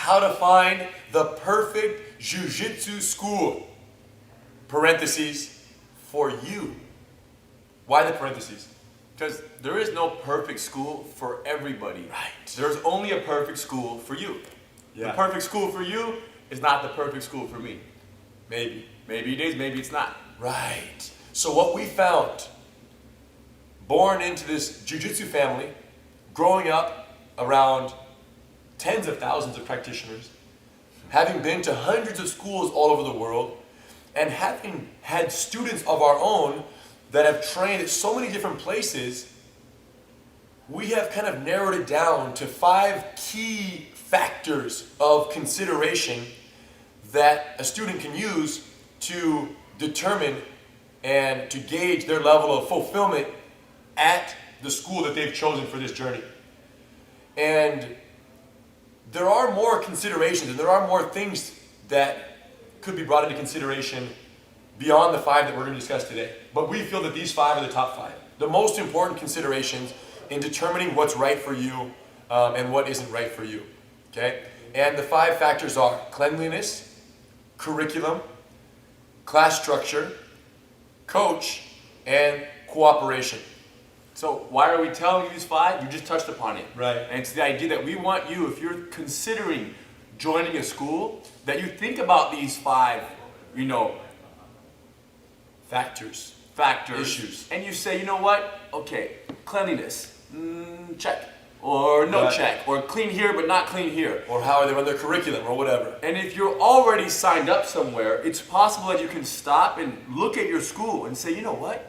how to find the perfect Jiu-Jitsu school. Parentheses, for you. Why the parentheses? Because there is no perfect school for everybody. Right. There's only a perfect school for you. Yeah. The perfect school for you is not the perfect school for me. Maybe. Maybe it is, maybe it's not. Right. So what we found, born into this Jiu-Jitsu family, growing up around tens of thousands of practitioners, having been to hundreds of schools all over the world, and having had students of our own that have trained at so many different places, we have kind of narrowed it down to 5 key factors of consideration that a student can use to determine and to gauge their level of fulfillment at the school that they've chosen for this journey. And there are more considerations and there are more things that could be brought into consideration beyond the 5 that we're going to discuss today. But we feel that these 5 are the top 5. The most important considerations in determining what's right for you and what isn't right for you. Okay? And the 5 factors are cleanliness, curriculum, class structure, coach, and cooperation. So why are we telling you these 5? You just touched upon it. Right. And it's the idea that we want you, if you're considering joining a school, that you think about these 5, Factors. issues. And you say, you know what? Okay, cleanliness, check. Or no Right. check. Or clean here but not clean here. Or how they run their curriculum or whatever. And if you're already signed up somewhere, it's possible that you can stop and look at your school and say, you know what?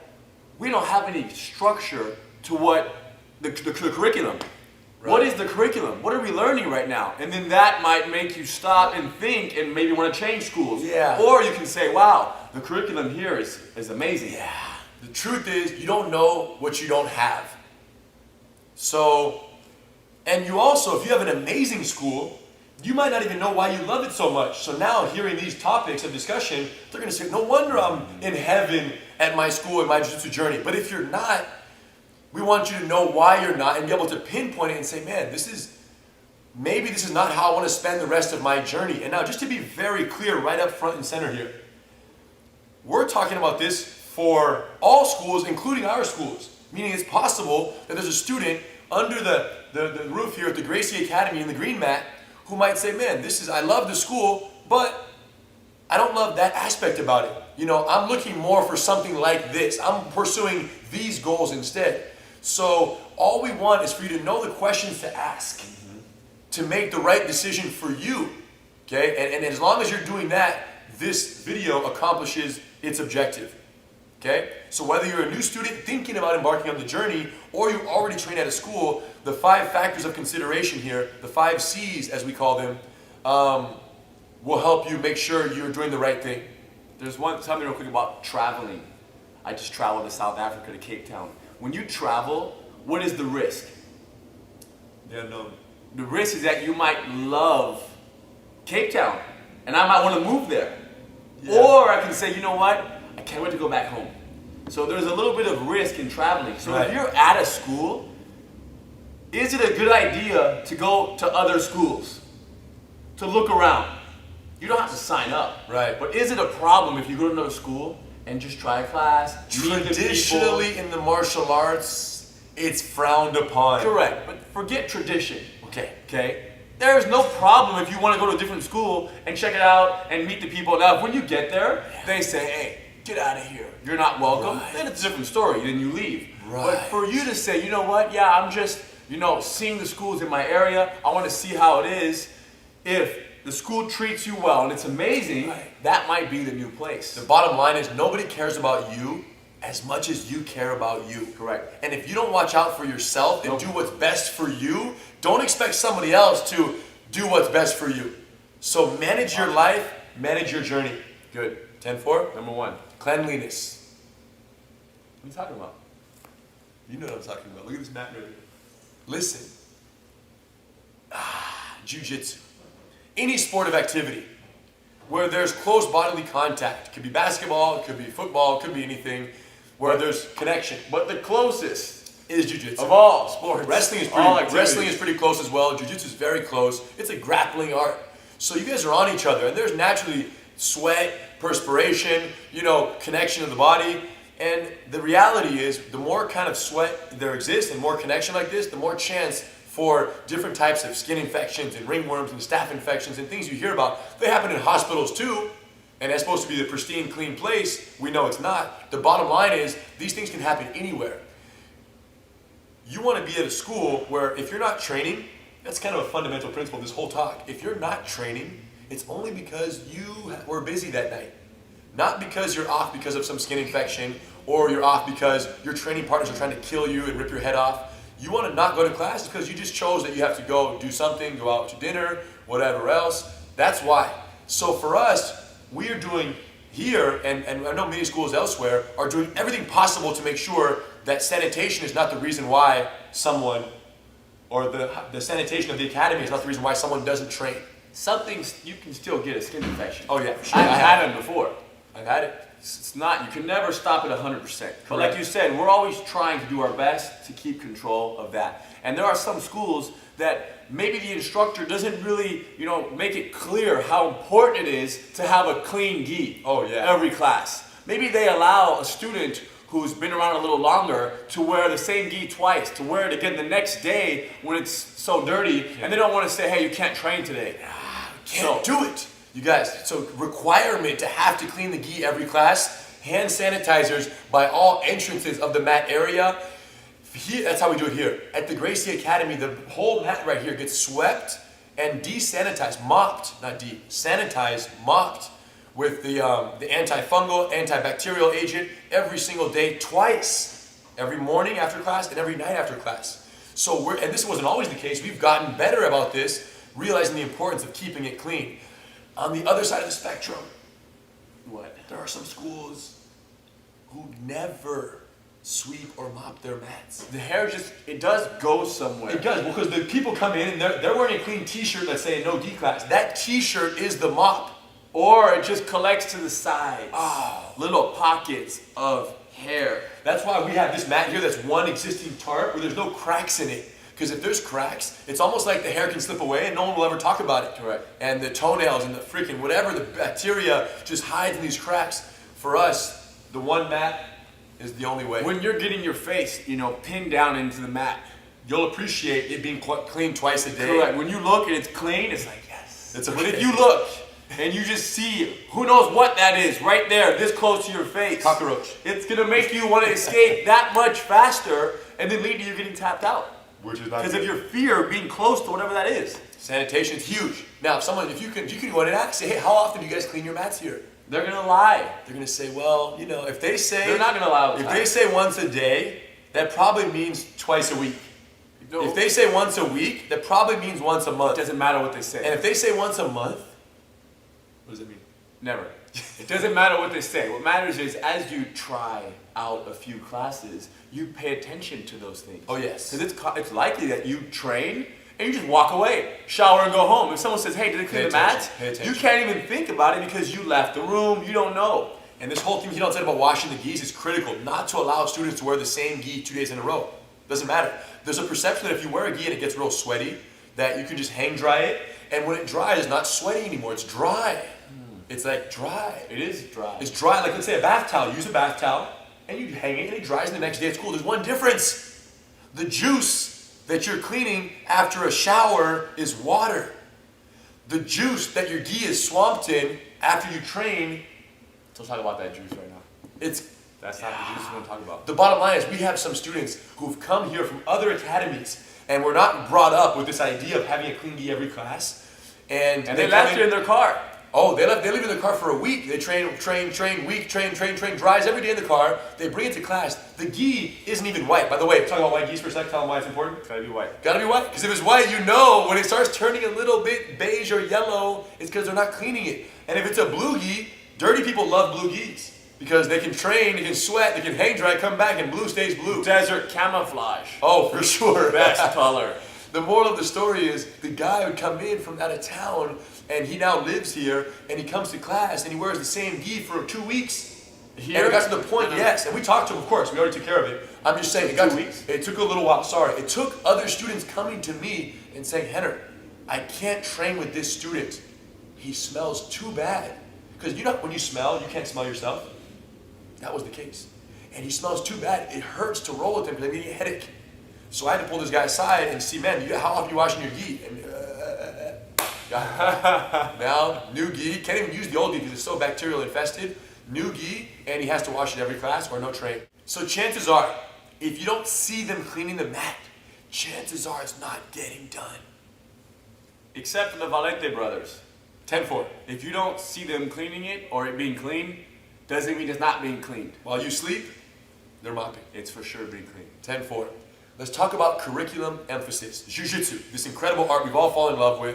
We don't have any structure to what the curriculum. Right. What is the curriculum? What are we learning right now? And then that might make you stop and think and maybe want to change schools. Yeah. Or you can say, wow, the curriculum here is amazing. Yeah. The truth is, you don't know what you don't have. So, and you also, if you have an amazing school, you might not even know why you love it so much. So now, hearing these topics of discussion, they're going to say, no wonder I'm in heaven at my school, in my Jiu-Jitsu journey. But if you're not, we want you to know why you're not and be able to pinpoint it and say, man, maybe this is not how I want to spend the rest of my journey. And now, just to be very clear right up front and center here, we're talking about this for all schools, including our schools. Meaning it's possible that there's a student under the roof here at the Gracie Academy in the Green Mat who might say, man, I love the school, but I don't love that aspect about it. I'm looking more for something like this. I'm pursuing these goals instead. So all we want is for you to know the questions to ask to make the right decision for you. Okay? And as long as you're doing that, this video accomplishes its objective. Okay? So whether you're a new student thinking about embarking on the journey or you already train at a school, the 5 factors of consideration here, the 5 C's as we call them, will help you make sure you're doing the right thing. There's something real quick about traveling. I just traveled to South Africa, to Cape Town. When you travel, what is the risk? Yeah, no. The risk is that you might love Cape Town, and I might want to move there. Yeah. Or I can say, you know what? I can't wait to go back home. So there's a little bit of risk in traveling. So Right. if you're at a school, is it a good idea to go to other schools? To look around? You don't have to sign up. Right. But is it a problem if you go to another school and just try a class? meet the Traditionally people? in the martial arts, it's frowned upon. Correct. But forget tradition. Okay? There's no problem if you want to go to a different school and check it out and meet the people. Now, when you get there, they say, hey, get out of here. You're not welcome. Right. Then it's a different story. Then you leave. Right. But for you to say, you know what? Yeah, I'm just, seeing the schools in my area. I want to see how it is. If the school treats you well and it's amazing, Right. that might be the new place. The bottom line is nobody cares about you as much as you care about you. Correct. And if you don't watch out for yourself and do what's best for you, don't expect somebody else to do what's best for you. So manage your life, manage your journey. Good. 10-4. Number 1. Cleanliness. What are you talking about? You know what I'm talking about. Look at this mat right here. Listen. Jiu-Jitsu. Any sport of activity where there's close bodily contact. It could be basketball, it could be football, it could be anything where there's connection. But the closest Is Jiu-Jitsu. of all sports. Wrestling is all pretty activities. close as well. Jiu-Jitsu is very close. It's a grappling art. So you guys are on each other, and there's naturally sweat, perspiration, connection of the body. And the reality is, the more kind of sweat there exists and more connection like this, the more chance for different types of skin infections and ringworms and staph infections and things you hear about. They happen in hospitals too, and that's supposed to be the pristine, clean place. We know it's not. The bottom line is, these things can happen anywhere. You want to be at a school where if you're not training, that's kind of a fundamental principle of this whole talk. If you're not training, it's only because you were busy that night. Not because you're off because of some skin infection, or you're off because your training partners are trying to kill you and rip your head off. You want to not go to class because you just chose that you have to go do something, go out to dinner, whatever else. That's why. So for us, we are doing here, and I know many schools elsewhere, are doing everything possible to make sure that sanitation is not the reason why someone, or the sanitation of the academy is not the reason why someone doesn't train. Some things you can still get a skin infection. Oh yeah, for sure. I've had them before. I've had it. It's not, you can never stop it 100%. But like you said, we're always trying to do our best to keep control of that. And there are some schools that maybe the instructor doesn't really, make it clear how important it is to have a clean gi. Oh yeah. Every class. Maybe they allow a student who's been around a little longer to wear the same gi twice, to wear it again the next day when it's so dirty, and they don't want to say, hey, you can't train today. Can't do it. You guys, so requirement to have to clean the gi every class, hand sanitizers by all entrances of the mat area. Here, that's how we do it here. At the Gracie Academy, the whole mat right here gets swept and desanitized, mopped, sanitized, mopped with the antifungal, antibacterial agent every single day, twice, every morning after class and every night after class. So and this wasn't always the case, we've gotten better about this, realizing the importance of keeping it clean. On the other side of the spectrum, there are some schools who never sweep or mop their mats. The hair it does go somewhere. It does, because the people come in and they're wearing a clean t-shirt, let's say a no gi class. That t-shirt is the mop. Or it just collects to the sides. Little pockets of hair. That's why we have this mat here that's one existing tarp where there's no cracks in it. Because if there's cracks, it's almost like the hair can slip away and no one will ever talk about it. Correct. And the toenails and the freaking whatever, the bacteria just hides in these cracks. For us, the one mat is the only way. When you're getting your face, pinned down into the mat, you'll appreciate it being clean twice a day. Correct. When you look and it's clean, it's like, yes. It's okay. But if you look and you just see who knows what that is right there, this close to your face. Cockroach. It's going to make you want to escape that much faster and then lead to you getting tapped out. Which is not because of your fear of being close to whatever that is. Sanitation is huge. Now, if you can go in and ask, say, hey, how often do you guys clean your mats here? They're gonna lie. They're gonna say, well, if they say they're not gonna lie. If they say once a day, that probably means twice a week. No. If they say once a week, that probably means once a month. It doesn't matter what they say. And if they say once a month, what does that mean? Never. It doesn't matter what they say. What matters is as you try out a few classes, you pay attention to those things. Oh yes. Because it's likely that you train and you just walk away, shower and go home. If someone says, hey, did they clean the mats? You can't even think about it because you left the room, you don't know. And this whole thing he said about washing the gis is critical, not to allow students to wear the same gi 2 days in a row. Doesn't matter. There's a perception that if you wear a gi and it gets real sweaty, that you can just hang dry it, and when it dries, it's not sweaty anymore, it's dry. It's like dry. It is dry. It's dry, like let's say a bath towel. Use a bath towel, and you hang it, and it dries, and the next day it's cool. There's one difference. The juice that you're cleaning after a shower is water. The juice that your gi is swamped in after you train. Let's talk about that juice right now. That's not the juice we want to talk about. The bottom line is we have some students who've come here from other academies, and we're not brought up with this idea of having a clean gi every class. And they left it in their car. Oh, they leave it in the car for a week. They train, dries every day in the car. They bring it to class. The gi isn't even white. By the way, talking about white gis for a sec, tell them why it's important. It's gotta be white. Gotta be white. Because if it's white, when it starts turning a little bit beige or yellow, it's because they're not cleaning it. And if it's a blue gi, dirty people love blue gis. Because they can train, they can sweat, they can hang dry, come back, and blue stays blue. Desert camouflage. Oh, for sure. Best color. The moral of the story is the guy would come in from out of town, and he now lives here, and he comes to class, and he wears the same gi for 2 weeks. Here? And it got to the point, yes, and we talked to him, of course, we already took care of it. I'm just saying, it took a little while, sorry. It took other students coming to me and saying, Henner, I can't train with this student he smells too bad. Because you know when you smell, you can't smell yourself. That was the case. And he smells too bad. It hurts to roll with him because I get a headache. So I had to pull this guy aside and see, man, how often are you washing your gi? And now, new gi, can't even use the old gi because it's so bacterial infested. New gi, and he has to wash it every class or no train. So chances are, if you don't see them cleaning the mat, chances are it's not getting done. Except for the Valente brothers. 10-4. If you don't see them cleaning it or it being clean, doesn't mean it's not being cleaned. While you sleep, they're mopping. It's for sure being clean. 10-4. Let's talk about curriculum emphasis. Jiu-Jitsu, this incredible art we've all fallen in love with,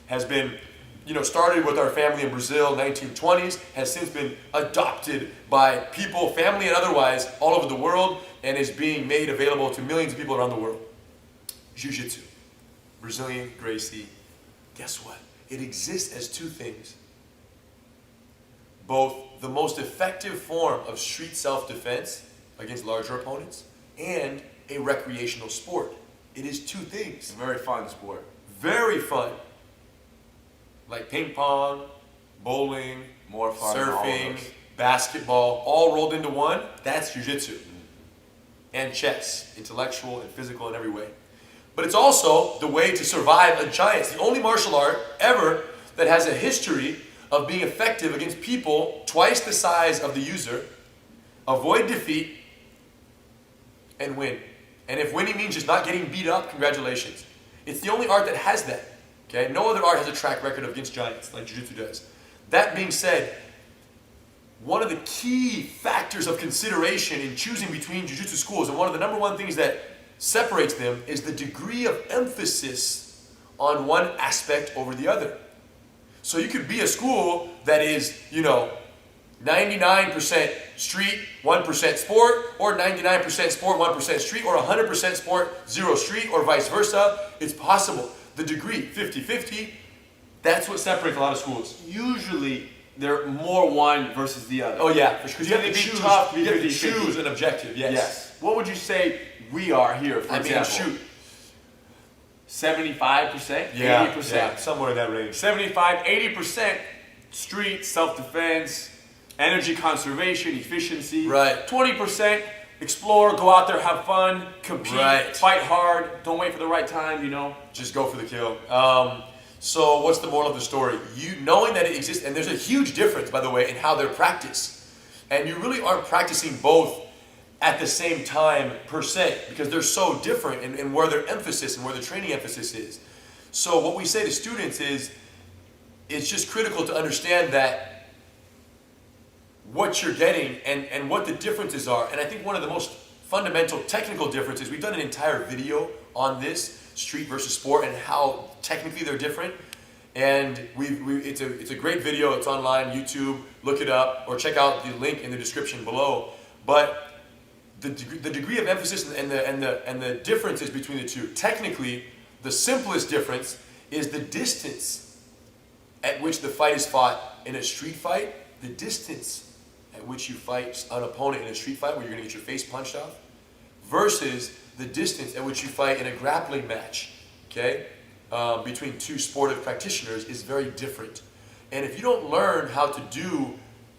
has been, started with our family in Brazil, 1920s, has since been adopted by people, family and otherwise, all over the world, and is being made available to millions of people around the world. Jiu-Jitsu, Brazilian Gracie. Guess what? It exists as two things. Both the most effective form of street self-defense against larger opponents and a recreational sport. It is two things. It's a very fun sport. Very fun. Like ping pong, bowling, more fun, surfing, basketball, all rolled into one. That's jiu-jitsu. And chess, intellectual and physical in every way. But it's also the way to survive a giant. It's the only martial art ever that has a history of being effective against people twice the size of the user, avoid defeat, and win. And if winning means just not getting beat up, congratulations. It's the only art that has that. Okay? No other art has a track record against giants like Jiu-Jitsu does. That being said, one of the key factors of consideration in choosing between Jiu-Jitsu schools, and one of the number one things that separates them, is the degree of emphasis on one aspect over the other. So you could be a school that is, 99% street, 1% sport, or 99% sport, 1% street, or 100% sport, 0 street, or vice versa. It's possible. The degree, 50-50, that's what separates a lot of schools. Usually, they're more one versus the other. Oh yeah, because you have to choose. You have to 50-50. choose an objective. Yes. What would you say we are here, for example? Shoot. 75%, 80%. Yeah, somewhere in that range. 75, 80% street, self-defense, energy conservation, efficiency. Right. 20% explore, go out there, have fun, compete, Right. fight hard, don't wait for the right time, Just go for the kill. So what's the moral of the story? Knowing that it exists, and there's a huge difference, by the way, in how they're practiced. And you really aren't practicing both at the same time per se, because they're so different in where their emphasis and where the training emphasis is. So what we say to students is, it's just critical to understand that what you're getting and what the differences are. And I think one of the most fundamental technical differences, we've done an entire video on this, street versus sport, and how technically they're different. And it's a great video. It's online, YouTube. Look it up, or check out the link in the description below. But the degree of emphasis and the differences between the two. Technically, the simplest difference is the distance at which the fight is fought in a street fight. The distance at which you fight an opponent in a street fight where you're going to get your face punched off, versus the distance at which you fight in a grappling match, okay, between two sportive practitioners is very different. And if you don't learn how to do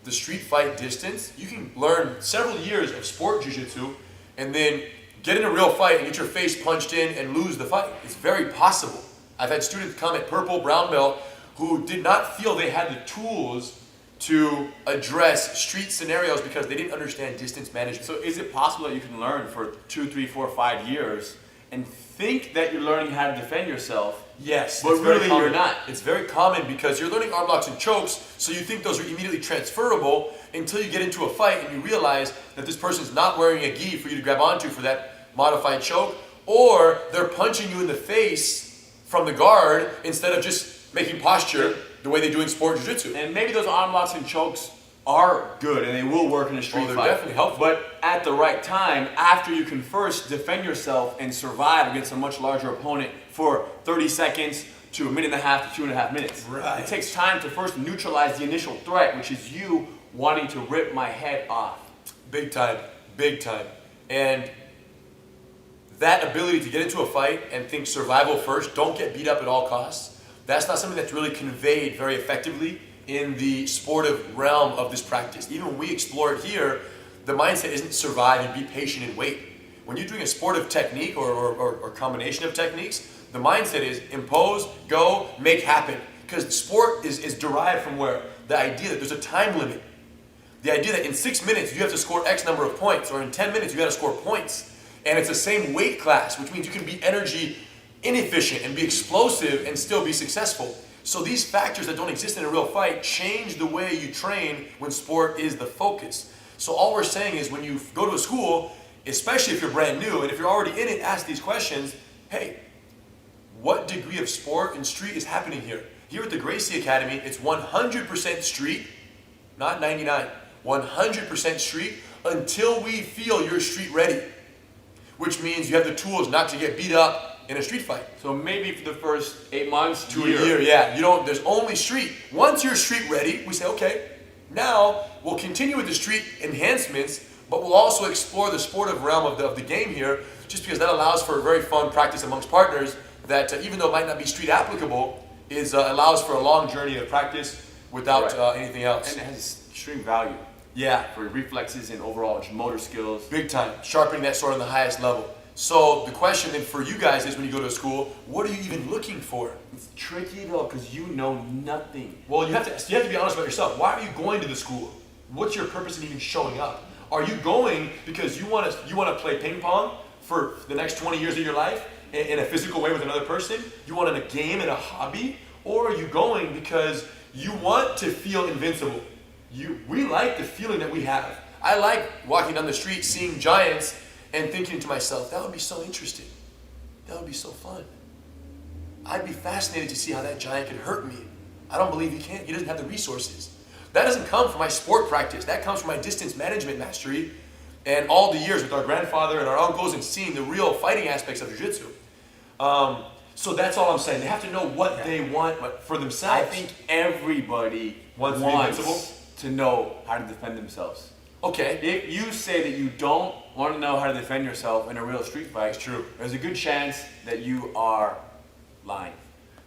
the street fight distance, you can learn several years of sport jiu-jitsu and then get in a real fight and get your face punched in and lose the fight. It's very possible. I've had students come at purple, brown belt who did not feel they had the tools to address street scenarios because they didn't understand distance management. So is it possible that you can learn for 2, 3, 4, 5 years and think that you're learning how to defend yourself? Yes, but really you're not. It's very common because you're learning arm locks and chokes, so you think those are immediately transferable until you get into a fight and you realize that this person's not wearing a gi for you to grab onto for that modified choke, or they're punching you in the face from the guard instead of just making posture the way they do in sport jiu-jitsu. And maybe those arm locks and chokes are good and they will work in a street they're fight. Definitely helpful. But at the right time, after you can first defend yourself and survive against a much larger opponent for 30 seconds to 1.5 minutes to 2.5 minutes. Right. It takes time to first neutralize the initial threat, which is you wanting to rip my head off. Big time, big time. And that ability to get into a fight and think survival first, don't get beat up at all costs, that's not something that's really conveyed very effectively in the sportive realm of this practice. Even when we explore it here, the mindset isn't survive and be patient and wait. When you're doing a sportive technique or combination of techniques, the mindset is impose, go, make happen. Because sport is derived from where? The idea that there's a time limit. The idea that in 6 minutes you have to score X number of points, or in 10 minutes you got to score points. And it's the same weight class, which means you can be energy inefficient and be explosive and still be successful. So these factors that don't exist in a real fight change the way you train when sport is the focus. So all we're saying is when you go to a school, especially if you're brand new, and if you're already in it, ask these questions. Hey, what degree of sport and street is happening here? Here at the Gracie Academy, it's 100% street, not 99, 100% street until we feel you're street ready, which means you have the tools not to get beat up in a street fight. So maybe for the first 8 months To a year, yeah. There's only street. Once you're street ready, we say, okay, now we'll continue with the street enhancements, but we'll also explore the sportive realm of the game here, just because that allows for a very fun practice amongst partners that even though it might not be street applicable, allows for a long journey of practice without anything else. And it has extreme value. Yeah. For reflexes and overall motor skills. Big time. Sharpening that sword on the highest level. So the question then for you guys is when you go to school, what are you even looking for? It's tricky though, because you know nothing. Well, you have to be honest about yourself. Why are you going to the school? What's your purpose in even showing up? Are you going because you want to play ping pong for the next 20 years of your life in a physical way with another person? You want a game and a hobby? Or are you going because you want to feel invincible? We like the feeling that we have. I like walking down the street, seeing giants, and thinking to myself, that would be so interesting. That would be so fun. I'd be fascinated to see how that giant could hurt me. I don't believe he can. He doesn't have the resources. That doesn't come from my sport practice. That comes from my distance management mastery and all the years with our grandfather and our uncles and seeing the real fighting aspects of Jiu-Jitsu. So that's all I'm saying. They have to know what they want for themselves. I think everybody wants to know how to defend themselves. Okay. If you say that you don't want to know how to defend yourself in a real street fight, it's true. There's a good chance that you are lying.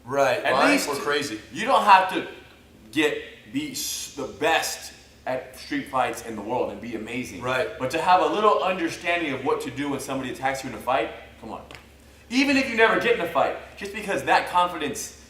Right. At least we're crazy. You don't have to be the best at street fights in the world and be amazing. Right. But to have a little understanding of what to do when somebody attacks you in a fight, come on. Even if you never get in a fight, just because that confidence,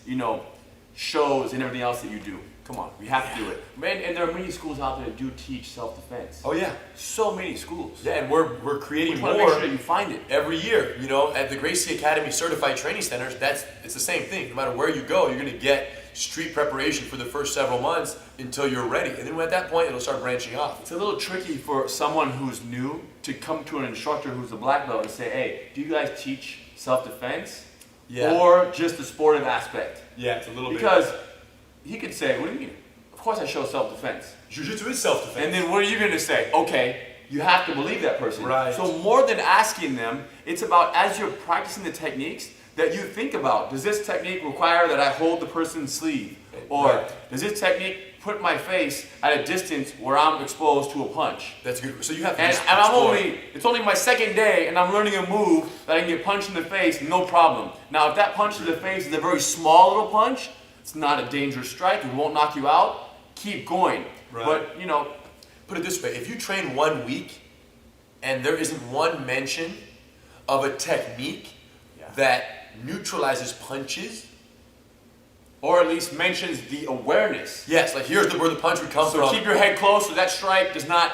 shows in everything else that you do. Come on, we have to do it. Man, and there are many schools out there that do teach self-defense. Oh yeah. So many schools. Yeah, and we're creating more. We want to make sure that you find it. Every year, at the Gracie Academy Certified Training Centers, it's the same thing. No matter where you go, you're going to get street preparation for the first several months until you're ready. And then at that point, it'll start branching off. It's a little tricky for someone who's new to come to an instructor who's a black belt and say, hey, do you guys teach self-defense? Yeah. Or just the sportive aspect? Yeah, it's a little because he could say, what do you mean? Of course I show self-defense. Jiu-Jitsu is self-defense. And then what are you going to say? Okay, you have to believe that person. Right. So more than asking them, it's about as you're practicing the techniques that you think about, does this technique require that I hold the person's sleeve? Or does this technique put my face at a distance where I'm exposed to a punch? That's good. So you have to it's only my second day and I'm learning a move that I can get punched in the face, no problem. Now if that punch in the face is a very small little punch, it's not a dangerous strike, it won't knock you out, keep going. Right. But put it this way, if you train 1 week and there isn't one mention of a technique that neutralizes punches, or at least mentions the awareness. Yes, like here's where the punch would come from. So keep your head close so that strike does not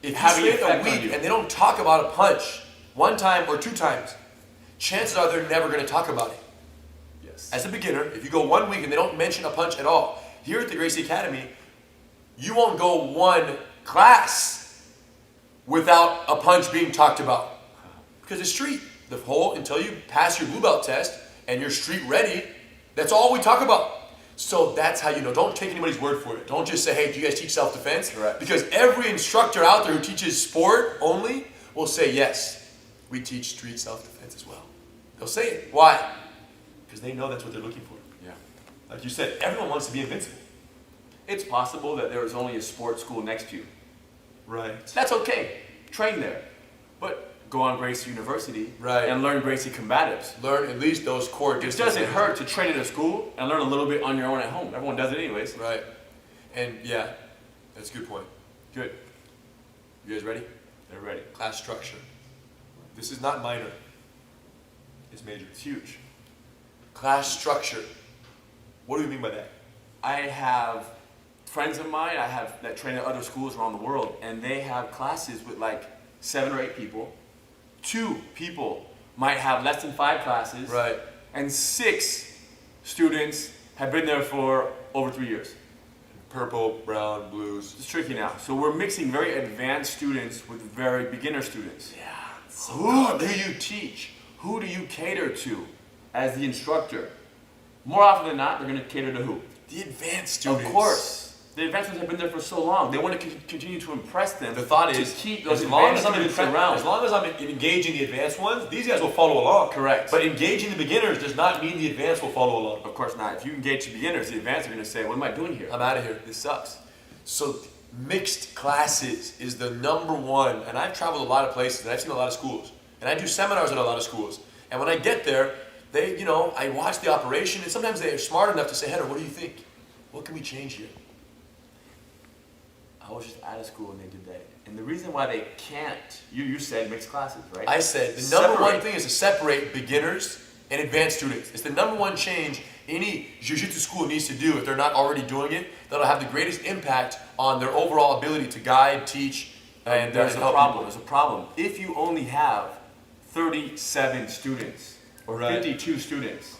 have any effect on you. And they don't talk about a punch 1 time or 2 times, chances are they're never going to talk about it. Yes. As a beginner, if you go 1 week and they don't mention a punch at all, here at the Gracie Academy, you won't go 1 class without a punch being talked about. Because it's street. The whole, until you pass your blue belt test and you're street ready, that's all we talk about. So that's how you know. Don't take anybody's word for it. Don't just say, hey, do you guys teach self-defense? Correct. Because every instructor out there who teaches sport only will say, yes, we teach street self-defense as well. They'll say it. Why? Because they know that's what they're looking for. Yeah. Like you said, everyone wants to be invincible. It's possible that there is only a sports school next to you. Right. That's okay. Train there. But go on Gracie University Right. and learn Gracie combatives. Learn at least those core It disciplines. doesn't hurt to train at a school and learn a little bit on your own at home. Everyone does it anyways. Right. And yeah, that's a good point. Good. You guys ready? They're ready. Class structure. This is not minor. It's major. It's huge. Class structure. What do you mean by that? I have friends of mine that train at other schools around the world, and they have classes with like 7 or 8 people. 2 people might have less than 5 classes. Right. And 6 students have been there for over 3 years. Purple, brown, blues. It's tricky now. So we're mixing very advanced students with very beginner students. Yeah. Who do you teach? Who do you cater to as the instructor? More often than not, they're going to cater to who? The advanced students. Of course. The advanced ones have been there for so long. They want to continue to impress them. The thought to is, keep those as long advanced as I'm students around. as long as I'm engaging the advanced ones, these guys will follow along. Correct. But engaging the beginners does not mean the advanced will follow along. Of course not. If you engage the beginners, the advanced are going to say, what am I doing here? I'm out of here. This sucks. So mixed classes is the number one, and I've traveled a lot of places and I've seen a lot of schools, and I do seminars at a lot of schools. And when I get there, they, I watch the operation, and sometimes they are smart enough to say, Heather, what do you think? What can we change here? I was just out of school and they did that. And the reason why they can't, you said mixed classes, right? I said the number one thing is to separate beginners and advanced students. It's the number one change any Jiu-Jitsu school needs to do if they're not already doing it. That'll have the greatest impact on their overall ability to guide, teach, and there's a help problem. people. There's a problem. If you only have 37 students or Right. 52 students,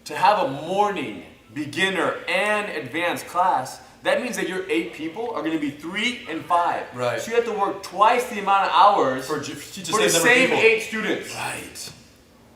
to have a morning, beginner, and advanced class, that means that your 8 people are going to be 3 and 5. Right. So you have to work twice the amount of hours For for the the same 8 students. Right.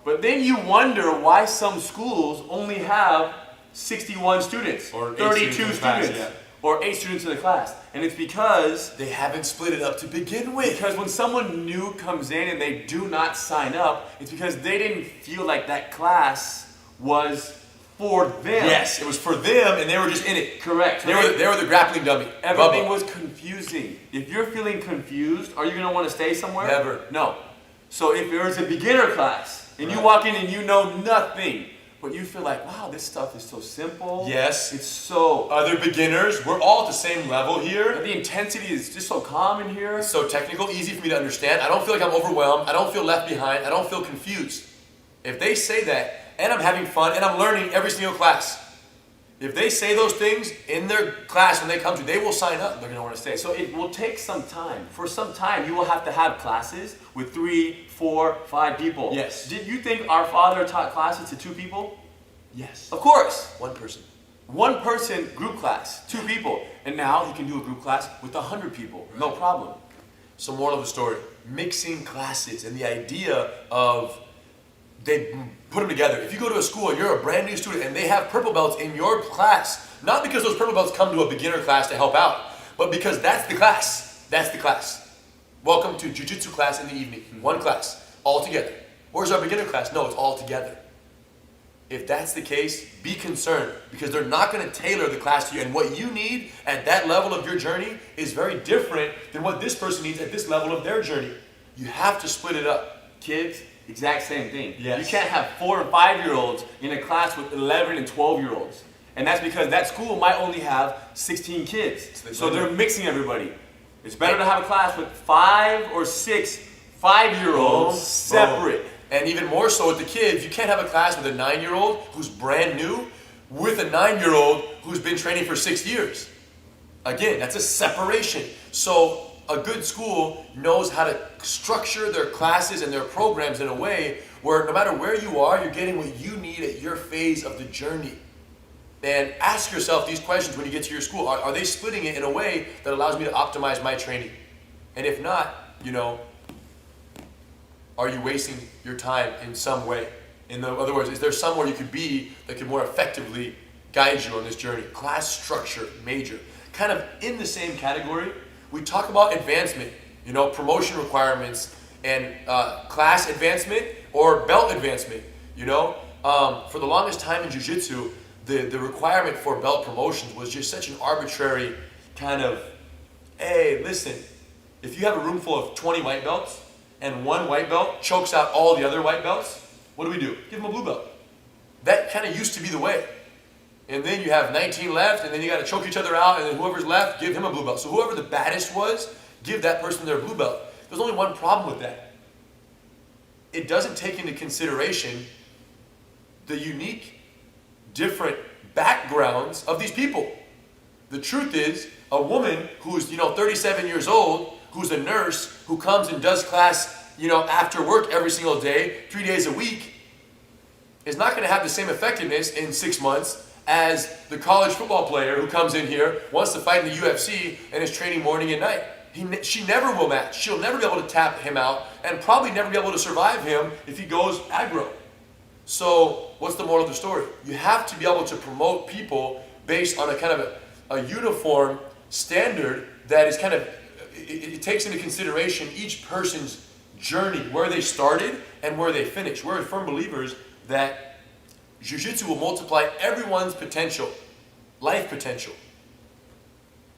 But then you wonder why some schools only have 61 students, Or 8 32 students in the students, class, yeah. or 8 students in the class. And it's because They haven't split it up to begin with. Because when someone new comes in and they do not sign up, it's because they didn't feel like that class was for them. Yes, it was for them, and they were just in it. Correct. They were the grappling dummy. Everything Bubba. was confusing. If you're feeling confused, are you going to want to stay somewhere? Never. No. So if there's a beginner class, and you walk in and you know nothing, but you feel like, wow, this stuff is so simple. Yes. It's so... Other beginners, we're all at the same level here. the intensity is just so calm in here. It's so technical, easy for me to understand. I don't feel like I'm overwhelmed. I don't feel left behind. I don't feel confused. If they say that, and I'm having fun, and I'm learning every single class, if they say those things in their class when they come to, they will sign up. They're going to want to stay. So it will take some time. For some time, you will have to have classes with 3, 4, 5 people. Yes. Did you think our father taught classes to 2 people? Yes. Of course. One person. 1 person group class, 2 people. And now he can do a group class with 100 people. No problem. So moral of the story, mixing classes and the idea of they put them together. If you go to a school and you're a brand new student and they have purple belts in your class, not because those purple belts come to a beginner class to help out, but because that's the class. That's the class. Welcome to Jiu-Jitsu class in the evening. 1 class, all together. Where's our beginner class? No, it's all together. If that's the case, be concerned because they're not going to tailor the class to you. And what you need at that level of your journey is very different than what this person needs at this level of their journey. You have to split it up. Kids, exact same thing. Yes. You can't have 4 and 5-year-olds in a class with 11 and 12-year-olds. And that's because that school might only have 16 kids. So they're mixing everybody. It's better to have a class with 5 or 6 5-year-olds separate. And even more so with the kids, you can't have a class with a 9-year-old who's brand new with a 9-year-old who's been training for 6 years. Again, that's a separation. So a good school knows how to structure their classes and their programs in a way where no matter where you are, you're getting what you need at your phase of the journey. And ask yourself these questions when you get to your school. Are they splitting it in a way that allows me to optimize my training? And if not, are you wasting your time in some way? In other words, is there somewhere you could be that could more effectively guide you on this journey? Class structure, major. Kind of in the same category, we talk about advancement, promotion requirements and class advancement or belt advancement, For the longest time in Jiu-Jitsu, the requirement for belt promotions was just such an arbitrary kind of, hey, listen, if you have a room full of 20 white belts, and one white belt chokes out all the other white belts, what do? Give him a blue belt. That kind of used to be the way. And then you have 19 left, and then you got to choke each other out, and then whoever's left, give him a blue belt. So whoever the baddest was, give that person their blue belt. There's only one problem with that. It doesn't take into consideration the unique, different backgrounds of these people. The truth is, a woman who's 37 years old, who's a nurse, who comes and does class after work every single day, 3 days a week, is not going to have the same effectiveness in 6 months as the college football player who comes in here, wants to fight in the UFC, and is training morning and night. She never will match. She'll never be able to tap him out, and probably never be able to survive him if he goes aggro. So what's the moral of the story? You have to be able to promote people based on a kind of a uniform standard that is kind of, it takes into consideration each person's journey, where they started and where they finished. We're firm believers that Jiu-Jitsu will multiply everyone's potential, life potential,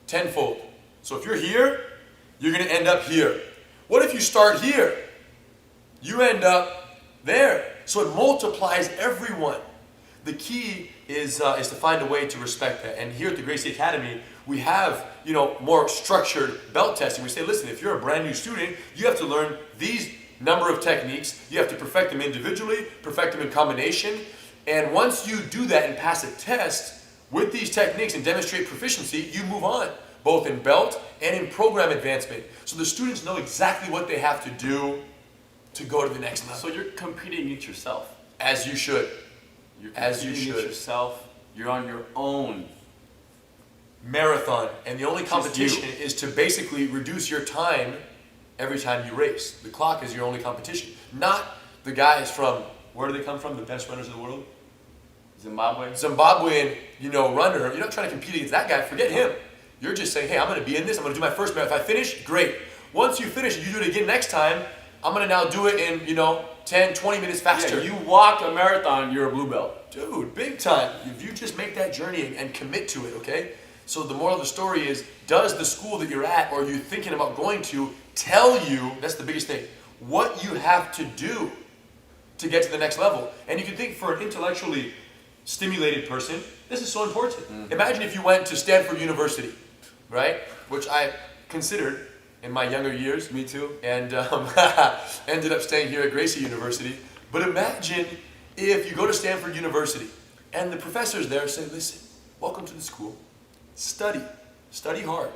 tenfold. So if you're here, you're going to end up here. What if you start here? You end up there. So it multiplies everyone. The key is to find a way to respect that. And here at the Gracie Academy, we have more structured belt testing. We say, listen, if you're a brand new student, you have to learn these number of techniques. You have to perfect them individually, perfect them in combination. And once you do that and pass a test with these techniques and demonstrate proficiency, you move on, both in belt and in program advancement. So the students know exactly what they have to do to go to the next level. So you're competing against yourself. As you should. You're competing against yourself. You're on your own marathon. And the only competition is to basically reduce your time every time you race. The clock is your only competition. Not the guys from, where do they come from? The best runners in the world? Zimbabwean, runner. You're not trying to compete against that guy. Forget him. You're just saying, hey, I'm going to be in this. I'm going to do my first marathon. If I finish, great. Once you finish and you do it again next time, I'm going to now do it in, 10, 20 minutes faster. Yeah, you walk a marathon, you're a blue belt. Dude, big time. If you just make that journey and commit to it, okay? So the moral of the story is, does the school that you're at or you're thinking about going to tell you, that's the biggest thing, what you have to do to get to the next level? And you can think, for an intellectually stimulated person, this is so important. Mm-hmm. Imagine if you went to Stanford University, right? Which I considered in my younger years. Me too. And ended up staying here at Gracie University. But imagine if you go to Stanford University and the professors there say, listen, welcome to the school. Study hard.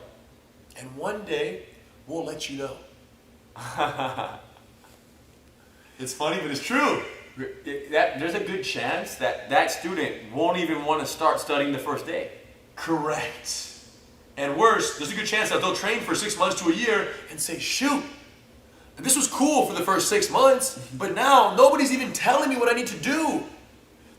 And one day, we'll let you know. It's funny, but it's true. There's a good chance that student won't even want to start studying the first day. Correct. And worse, there's a good chance that they'll train for 6 months to a year and say, shoot, this was cool for the first 6 months, but now nobody's even telling me what I need to do.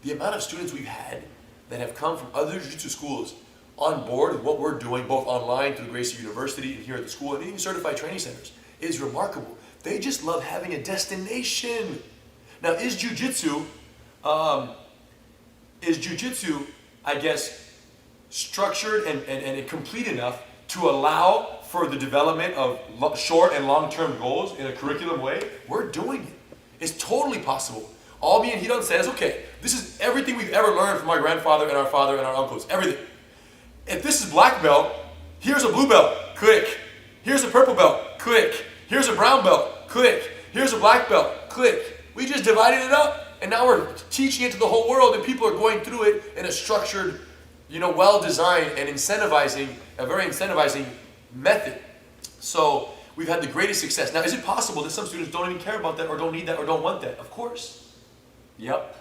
The amount of students we've had that have come from other jiu-jitsu schools on board with what we're doing, both online through Gracie University and here at the school, and even certified training centers, is remarkable. They just love having a destination. Now, is jiu-jitsu, I guess, structured and complete enough to allow for the development of short and long-term goals in a curriculum way? We're doing it. It's totally possible. All me and Hidon says, okay, this is everything we've ever learned from our grandfather and our father and our uncles, everything. If this is black belt, here's a blue belt, click. Here's a purple belt, click. Here's a brown belt, click. Here's a black belt, click. We just divided it up, and now we're teaching it to the whole world, and people are going through it in a structured, well-designed and a very incentivizing method. So we've had the greatest success. Now, is it possible that some students don't even care about that or don't need that or don't want that? Of course. Yep.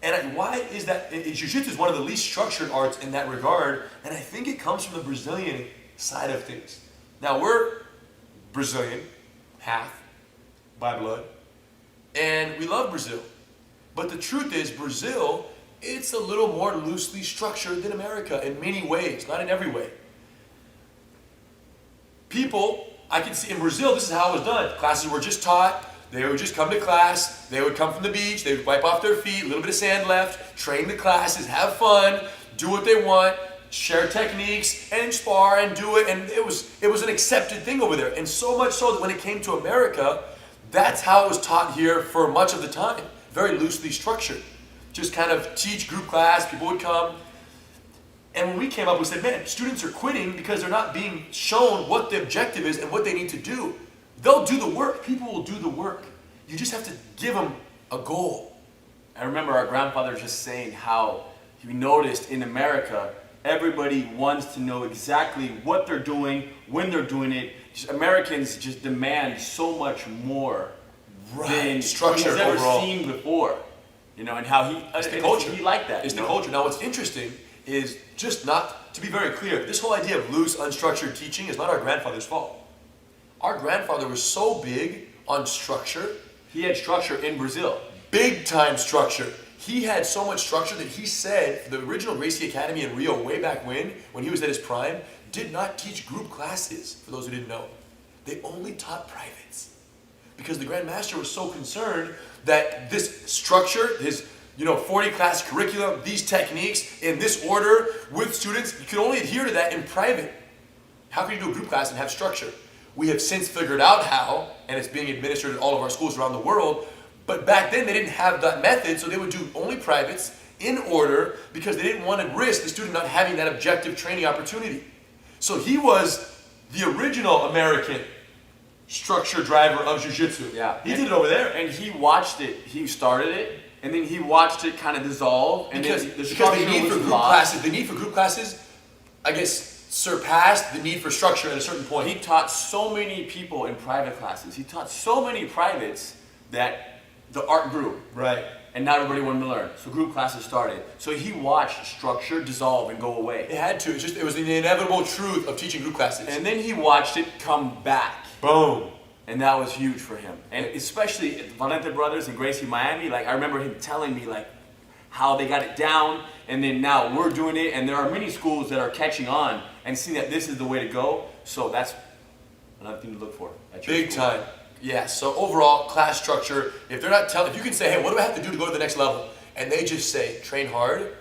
And why is that? Jiu-Jitsu is one of the least structured arts in that regard, and I think it comes from the Brazilian side of things. Now, we're Brazilian, half, by blood, and we love Brazil. But the truth is, Brazil, it's a little more loosely structured than America in many ways, not in every way. People, I can see in Brazil, this is how it was done. Classes were just taught. They would just come to class. They would come from the beach. They would wipe off their feet, a little bit of sand left, train the classes, have fun, do what they want, share techniques, and spar and do it. And it was an accepted thing over there. And so much so that when it came to America, That's how it was taught here for much of the time. Very loosely structured. Just kind of teach group class, people would come. And when we came up, we said, man, students are quitting because they're not being shown what the objective is and what they need to do. They'll do the work. People will do the work. You just have to give them a goal. I remember our grandfather just saying how he noticed in America, everybody wants to know exactly what they're doing, when they're doing it. Americans just demand so much more than structure he's ever overall. Seen before. And how It's the culture. He liked that. It's the culture. Now what's interesting is just not, to be very clear, this whole idea of loose, unstructured teaching is not our grandfather's fault. Our grandfather was so big on structure. He had structure in Brazil. Big time structure. He had so much structure that he said the original Gracie Academy in Rio way back when he was at his prime, did not teach group classes, for those who didn't know. They only taught privates. Because the Grand Master was so concerned that this structure, his 40 class curriculum, these techniques in this order with students, you could only adhere to that in private. How can you do a group class and have structure? We have since figured out how, and it's being administered at all of our schools around the world, but back then they didn't have that method, so they would do only privates in order because they didn't want to risk the student not having that objective training opportunity. So he was the original American structure driver of Jiu-Jitsu. Yeah. He did it over there. And he watched it, he started it, and then he watched it kind of dissolve. And Because the need for group classes, I guess, surpassed the need for structure at a certain point. He taught so many people in private classes. He taught so many privates that the art grew. Right. And not everybody wanted to learn. So group classes started. So he watched structure dissolve and go away. It had to. It was the inevitable truth of teaching group classes. And then he watched it come back. Boom. And that was huge for him. And especially at the Valente Brothers in Gracie, Miami, I remember him telling me how they got it down, and then now we're doing it, and there are many schools that are catching on and seeing that this is the way to go. So that's another thing to look for. Big time. Yeah, so overall, class structure, if they're not telling, if you can say, hey, what do I have to do to go to the next level? And they just say, train hard.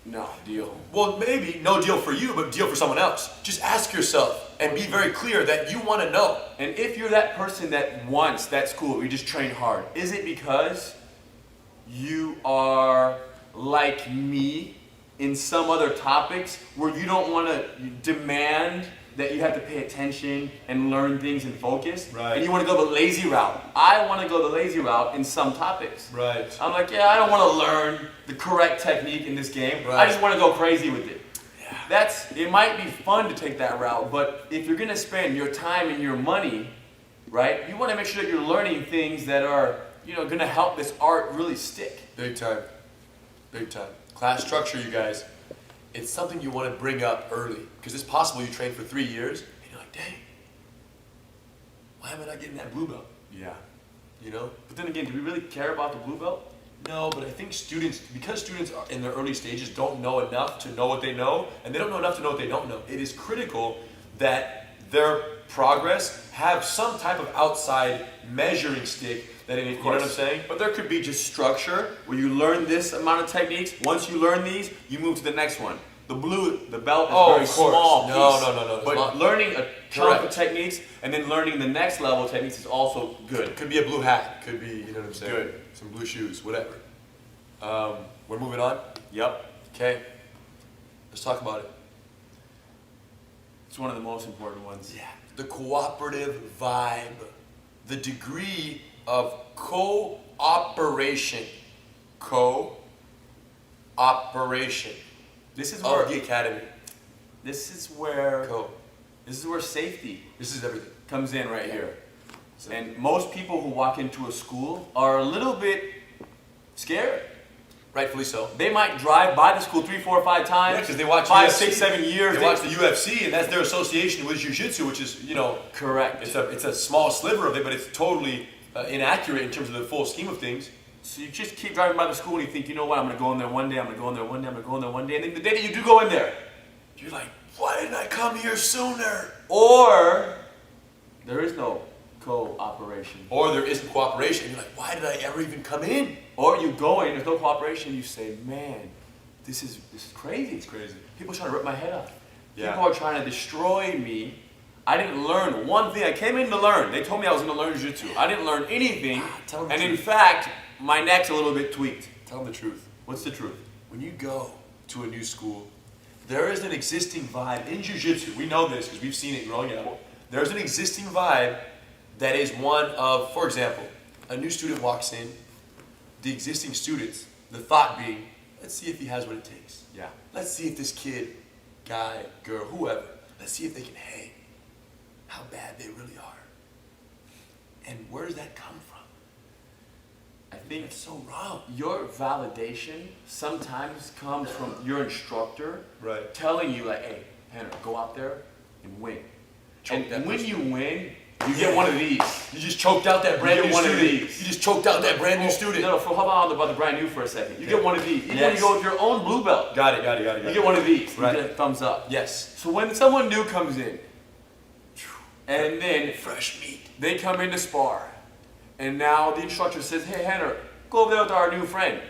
No deal. Well, maybe no deal for you, but deal for someone else. Just ask yourself and be very clear that you want to know. And if you're that person that wants that school where you just train hard, is it because you are like me in some other topics where you don't want to demand that you have to pay attention and learn things and focus? Right. And you want to go the lazy route. I want to go the lazy route in some topics. Right. I'm like, yeah, I don't want to learn the correct technique in this game. Right. I just want to go crazy with it. Yeah. It might be fun to take that route, but if you're going to spend your time and your money, right, you want to make sure that you're learning things that are, going to help this art really stick. Big time. Big time. Class structure, you guys. It's something you want to bring up early because it's possible you train for 3 years and you're like, dang, why am I not getting that blue belt? Yeah. But then again, do we really care about the blue belt? No, but I think because students are in their early stages don't know enough to know what they know, and they don't know enough to know what they don't know, it is critical that their progress have some type of outside measuring stick that, you know what I'm saying? But there could be just structure where you learn this amount of techniques. Once you learn these, you move to the next one. The belt is very small piece. No. But learning a chunk of techniques and then learning the next level of techniques is also good. Could be a blue hat. Could be, you know what I'm saying? Good. Some blue shoes, whatever. We're moving on? Yep. Okay. Let's talk about it. It's one of the most important ones. Yeah. The cooperative vibe. The degree of cooperation. Cooperation. This is where the academy. This is where safety. This is everything. Comes in right here. And most people who walk into a school are a little bit scared. Rightfully so. They might drive by the school 3, 4, 5 times. Yeah, because they watch 5, UFC. 6, 7 years. They watch the UFC, and that's their association with Jiu-Jitsu, which is, correct. It's a small sliver of it, but it's totally inaccurate in terms of the full scheme of things. So you just keep driving by the school and you think, you know what, I'm going to go in there one day, I'm going to go in there one day, I'm going to go in there one day. And then the day that you do go in there, you're like, why didn't I come here sooner? Or there is no cooperation. Or there isn't cooperation. You're like, why did I ever even come in? Or you go in, there's no cooperation, you say, man, this is crazy. It's crazy. People are trying to rip my head off. Yeah. People are trying to destroy me I didn't learn one thing. I came in to learn. They told me I was going to learn jiu-jitsu. I didn't learn anything. Tell them the And in truth. fact, my neck's a little bit tweaked. Tell them the truth. What's the truth? When you go to a new school, there is an existing vibe in jiu-jitsu. We know this because we've seen it growing up. There's an existing vibe that is one of, for example, a new student walks in, the existing students, the thought being, let's see if he has what it takes. Yeah. Let's see if this kid, guy, girl, whoever, let's see if they can hang, how bad they really are. And where does that come from? I think It's so wrong. your validation sometimes comes from your instructor Right. telling you like, hey, Hannah, go out there and win. Choke that And when person. you win, you get one of these. You just choked out that brand You new get one of student. these. You just choked out that brand new student. No, how about the brand new for a second? You get one of these. Even when you Yes. go with your own blue belt, Got it. you get one of these. Right. You get a thumbs up. Yes. So when someone new comes in, and then Fresh meat. they come in to spar, and now the instructor says, hey, Hannah, go over there with our new friend.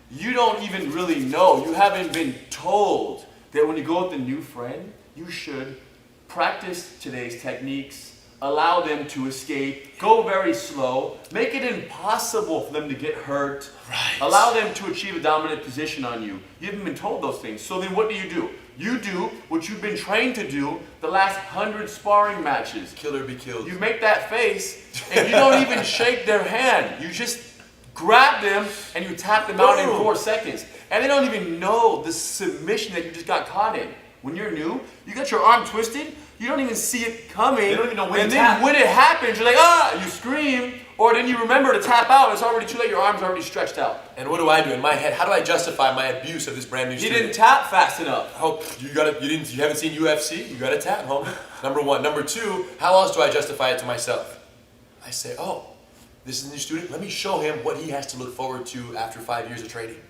You don't even really know. You haven't been told that when you go with the new friend, you should practice today's techniques, allow them to escape, go very slow, make it impossible for them to get hurt, Right. allow them to achieve a dominant position on you. You haven't been told those things. So then what do? You do what you've been trained to do the last 100 sparring matches. Kill or be killed. You make that face, and you don't even shake their hand. You just grab them, and you tap them out in Boom. 4 seconds. And they don't even know the submission that you just got caught in. When you're new, you got your arm twisted, you don't even see it coming. They don't even know when And to then tap. when it happens, you're like, ah, you scream, or then you remember to tap out, it's already too late, your arm's already stretched out. And what do I do in my head? How do I justify my abuse of this brand new You student? didn't tap fast enough. Oh, you haven't seen UFC? You gotta tap, homie. Number one. Number two, how else do I justify it to myself? I say, oh, this is a new student. Let me show him what he has to look forward to after 5 years of training.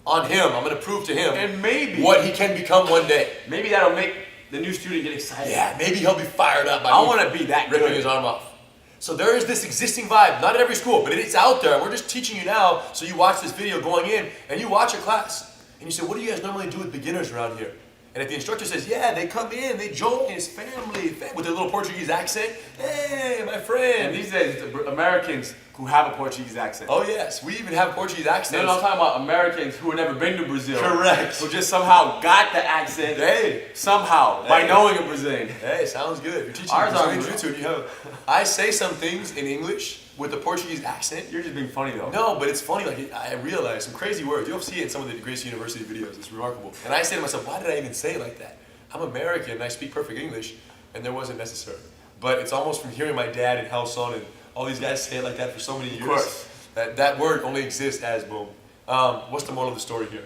On him, I'm gonna prove to him And maybe, what he can become one day. maybe that'll make the new student get excited. Yeah, maybe he'll be fired up by I me want to be that ripping good. his arm off. So there is this existing vibe, not at every school, but it's out there. We're just teaching you now, so you watch this video going in, and you watch a class, and you say, what do you guys normally do with beginners around here? And if the instructor says, yeah, they come in, they join his family, with their little Portuguese accent, hey, my friend. And these days, the Americans who have a Portuguese accent. Oh yes, we even have Portuguese No, accents. no, I'm talking about Americans who have never been to Brazil. Correct. Who just somehow got the accent. Hey. Somehow, by Hey. knowing a Brazilian. Hey, sounds good. If you're teaching Ours Brazilian aren't Jiu-Jitsu, and you have, I say some things in English with a Portuguese accent. You're just being funny though. No, but it's funny. Like I realize some crazy words. You'll see it in some of the Gracie University videos. It's remarkable. And I say to myself, why did I even say it like that? I'm American and I speak perfect English, and there wasn't necessary. But it's almost from hearing my dad and Helson and all these guys say it like that for so many years. Of course. That word only exists as boom. What's the moral of the story here?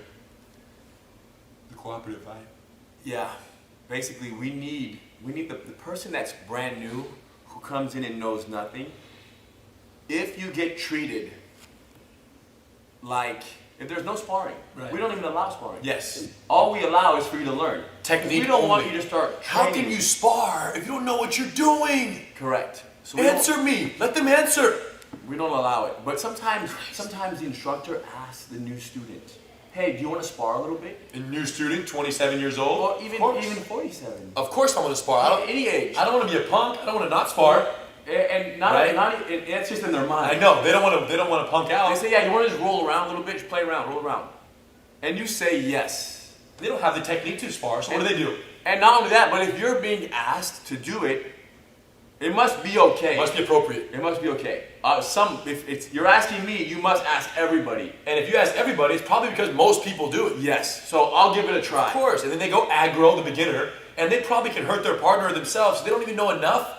The cooperative vibe. Yeah. Basically, we need the person that's brand new, who comes in and knows nothing. If you get treated like, if there's no sparring, Right. we don't even allow sparring. Yes. All we allow is for you to learn. Technique We don't want only. you to start How training. can you spar if you don't know what you're doing? Correct. So we don't- Answer me. Let them answer. We don't allow it. But sometimes the instructor asks the new student, hey, do you want to spar a little bit? A new student, 27 years old. Or Of even course. 47. Of course I want to spar. I don't, Any age. I don't want to be a punk. I don't want to not spar. And Right. it's just in their mind. I know. They don't want to punk out. They say, yeah, you want to just roll around a little bit, just play around, roll around. And you say yes. They don't have the technique to spar, so what do they do? And not only that, but if you're being asked to do it, it must be okay. It must be appropriate. It must be okay. If you're asking me, you must ask everybody. And if you ask everybody, it's probably because most people do it. Yes. So I'll give it a try. Of course. And then they go aggro the beginner, and they probably can hurt their partner or themselves. They don't even know enough